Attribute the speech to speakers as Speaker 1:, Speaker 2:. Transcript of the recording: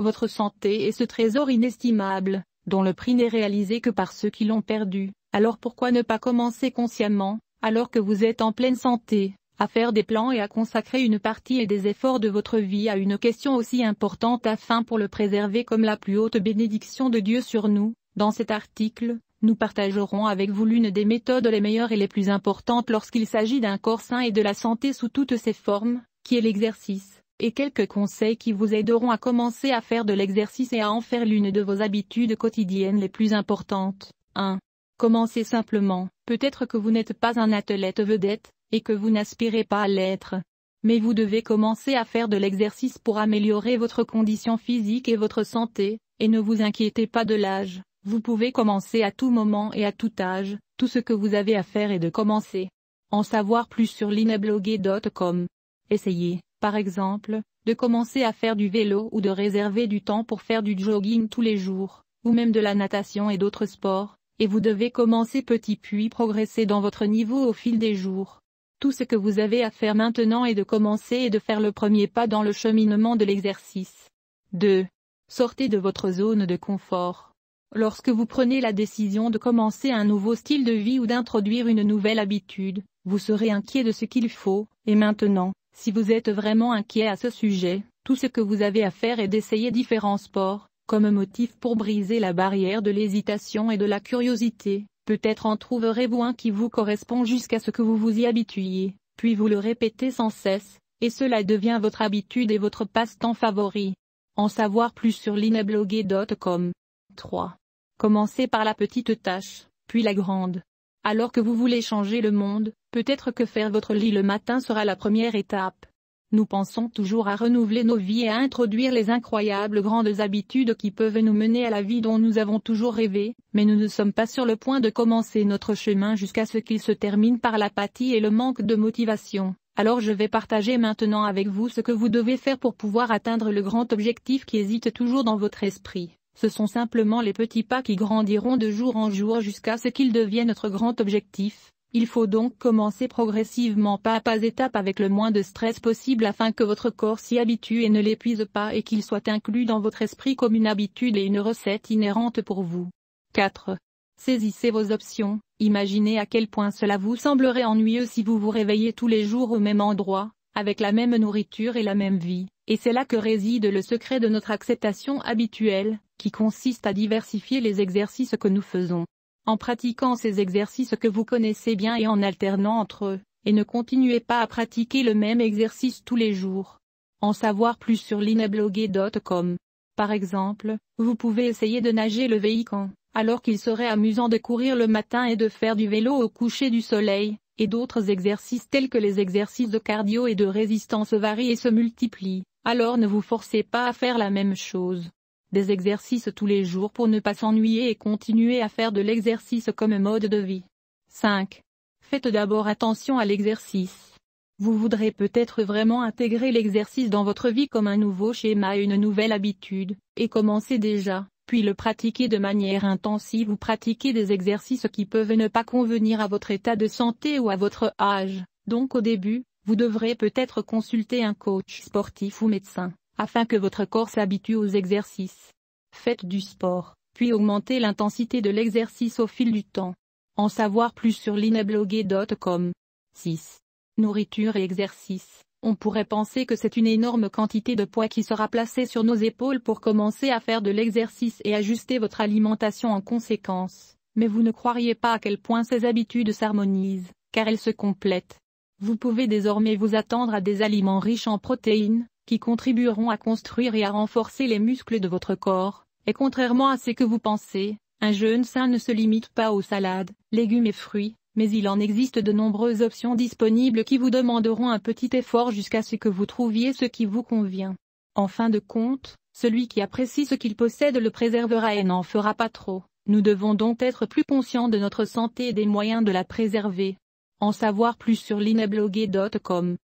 Speaker 1: votre santé est ce trésor inestimable, dont le prix n'est réalisé que par ceux qui l'ont perdu. Alors pourquoi ne pas commencer consciemment, alors que vous êtes en pleine santé, à faire des plans et à consacrer une partie et des efforts de votre vie à une question aussi importante afin pour le préserver comme la plus haute bénédiction de Dieu sur nous. Dans cet article, nous partagerons avec vous l'une des méthodes les meilleures et les plus importantes lorsqu'il s'agit d'un corps sain et de la santé sous toutes ses formes, qui est l'exercice, et quelques conseils qui vous aideront à commencer à faire de l'exercice et à en faire l'une de vos habitudes quotidiennes les plus importantes. 1. Commencez simplement. Peut-être que vous n'êtes pas un athlète vedette, et que vous n'aspirez pas à l'être. Mais vous devez commencer à faire de l'exercice pour améliorer votre condition physique et votre santé, et ne vous inquiétez pas de l'âge. Vous pouvez commencer à tout moment et à tout âge. Tout ce que vous avez à faire est de commencer. En savoir plus sur lineblogué.com. Essayez, par exemple, de commencer à faire du vélo ou de réserver du temps pour faire du jogging tous les jours, ou même de la natation et d'autres sports, et vous devez commencer petit puis progresser dans votre niveau au fil des jours. Tout ce que vous avez à faire maintenant est de commencer et de faire le premier pas dans le cheminement de l'exercice. 2. Sortez de votre zone de confort. Lorsque vous prenez la décision de commencer un nouveau style de vie ou d'introduire une nouvelle habitude, vous serez inquiet de ce qu'il faut, et maintenant, si vous êtes vraiment inquiet à ce sujet, tout ce que vous avez à faire est d'essayer différents sports, comme motif pour briser la barrière de l'hésitation et de la curiosité. Peut-être en trouverez-vous un qui vous correspond jusqu'à ce que vous vous y habituiez, puis vous le répétez sans cesse, et cela devient votre habitude et votre passe-temps favori. En savoir plus sur lineblogué.com. 3. Commencez par la petite tâche, puis la grande. Alors que vous voulez changer le monde, peut-être que faire votre lit le matin sera la première étape. Nous pensons toujours à renouveler nos vies et à introduire les incroyables grandes habitudes qui peuvent nous mener à la vie dont nous avons toujours rêvé, mais nous ne sommes pas sur le point de commencer notre chemin jusqu'à ce qu'il se termine par l'apathie et le manque de motivation. Alors je vais partager maintenant avec vous ce que vous devez faire pour pouvoir atteindre le grand objectif qui hésite toujours dans votre esprit. Ce sont simplement les petits pas qui grandiront de jour en jour jusqu'à ce qu'ils deviennent notre grand objectif. Il faut donc commencer progressivement pas à pas étape avec le moins de stress possible afin que votre corps s'y habitue et ne l'épuise pas et qu'il soit inclus dans votre esprit comme une habitude et une recette inhérente pour vous. 4. Saisissez vos options. Imaginez à quel point cela vous semblerait ennuyeux si vous vous réveillez tous les jours au même endroit, avec la même nourriture et la même vie, et c'est là que réside le secret de notre acceptation habituelle, qui consiste à diversifier les exercices que nous faisons. En pratiquant ces exercices que vous connaissez bien et en alternant entre eux, et ne continuez pas à pratiquer le même exercice tous les jours. En savoir plus sur lineblogué.com. Par exemple, vous pouvez essayer de nager le week-end, alors qu'il serait amusant de courir le matin et de faire du vélo au coucher du soleil, et d'autres exercices tels que les exercices de cardio et de résistance varient et se multiplient. Alors ne vous forcez pas à faire la même chose. Des exercices tous les jours pour ne pas s'ennuyer et continuer à faire de l'exercice comme mode de vie. 5. Faites d'abord attention à l'exercice. Vous voudrez peut-être vraiment intégrer l'exercice dans votre vie comme un nouveau schéma et une nouvelle habitude, et commencez déjà, puis le pratiquer de manière intensive ou pratiquer des exercices qui peuvent ne pas convenir à votre état de santé ou à votre âge. Donc au début, vous devrez peut-être consulter un coach sportif ou médecin, afin que votre corps s'habitue aux exercices. Faites du sport, puis augmentez l'intensité de l'exercice au fil du temps. En savoir plus sur lineblogué.com. 6. Nourriture et exercice. On pourrait penser que c'est une énorme quantité de poids qui sera placée sur nos épaules pour commencer à faire de l'exercice et ajuster votre alimentation en conséquence. Mais vous ne croiriez pas à quel point ces habitudes s'harmonisent, car elles se complètent. Vous pouvez désormais vous attendre à des aliments riches en protéines, qui contribueront à construire et à renforcer les muscles de votre corps, et contrairement à ce que vous pensez, un jeûne sain ne se limite pas aux salades, légumes et fruits, mais il en existe de nombreuses options disponibles qui vous demanderont un petit effort jusqu'à ce que vous trouviez ce qui vous convient. En fin de compte, celui qui apprécie ce qu'il possède le préservera et n'en fera pas trop. Nous devons donc être plus conscients de notre santé et des moyens de la préserver. En savoir plus sur lineblogué.com.